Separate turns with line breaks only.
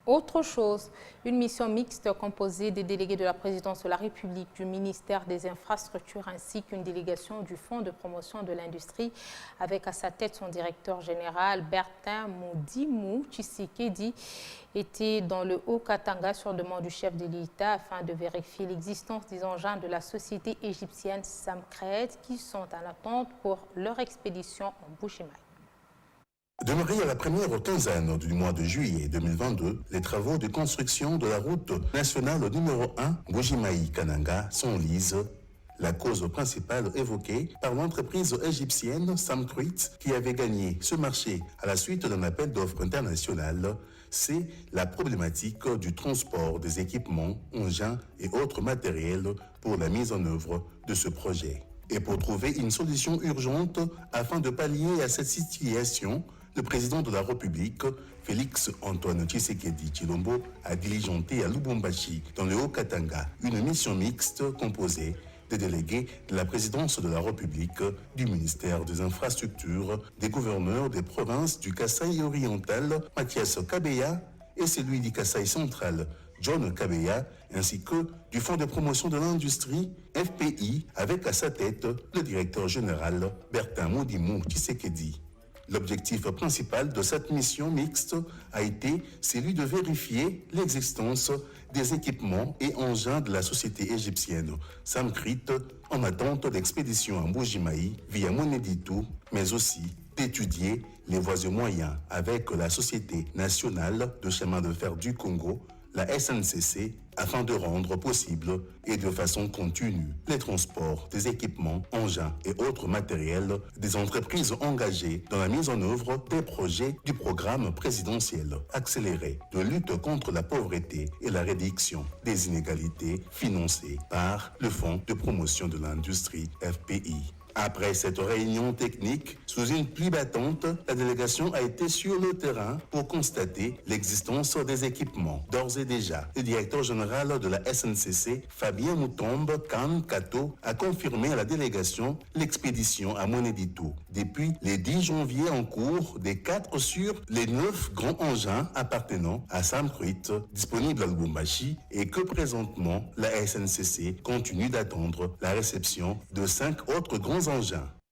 Autre chose, une mission mixte composée des délégués de la présidence de la République, du ministère des Infrastructures ainsi qu'une délégation du Fonds de promotion de l'industrie avec à sa tête son directeur général Bertin Modimou Tshisekedi était dans le Haut-Katanga sur demande du chef de l'État afin de vérifier l'existence des engins de la société égyptienne Samcred qui sont en attente pour leur expédition en Bujimaï.
Démarré à la première quinzaine du mois de juillet 2022, les travaux de construction de la route nationale numéro 1 Bujimaï-Kananga s'enlisent. La cause principale évoquée par l'entreprise égyptienne Samcred qui avait gagné ce marché à la suite d'un appel d'offres international, c'est la problématique du transport des équipements, engins et autres matériels pour la mise en œuvre de ce projet. Et pour trouver une solution urgente afin de pallier à cette situation, le président de la République, Félix Antoine Tshisekedi Tshilombo, a diligenté à Lubumbashi, dans le Haut-Katanga, une mission mixte composée des délégués de la présidence de la République, du ministère des Infrastructures, des gouverneurs des provinces du Kasaï oriental, Mathias Kabeya, et celui du Kasaï central, John Kabeya, ainsi que du Fonds de promotion de l'industrie, FPI, avec à sa tête le directeur général Bertin Modimou Tshisekedi. L'objectif principal de cette mission mixte a été celui de vérifier l'existence des équipements et engins de la société égyptienne Samcred en attente d'expédition en Bujimaï via Moneditou, mais aussi d'étudier les voies et moyens avec la Société nationale de chemin de fer du Congo, la SNCC, afin de rendre possible et de façon continue les transports des équipements, engins et autres matériels des entreprises engagées dans la mise en œuvre des projets du programme présidentiel accéléré de lutte contre la pauvreté et la réduction des inégalités financé par le Fonds de promotion de l'industrie FPI. Après cette réunion technique, sous une pluie battante, la délégation a été sur le terrain pour constater l'existence des équipements. D'ores et déjà, le directeur général de la SNCC, Fabien Moutombe Kan Kato, a confirmé à la délégation l'expédition à Moneditou. Depuis le 10 janvier en cours des 4 sur les 9 grands engins appartenant à Samcred disponibles à Lubumbashi et que présentement la SNCC continue d'attendre la réception de 5 autres grands engins.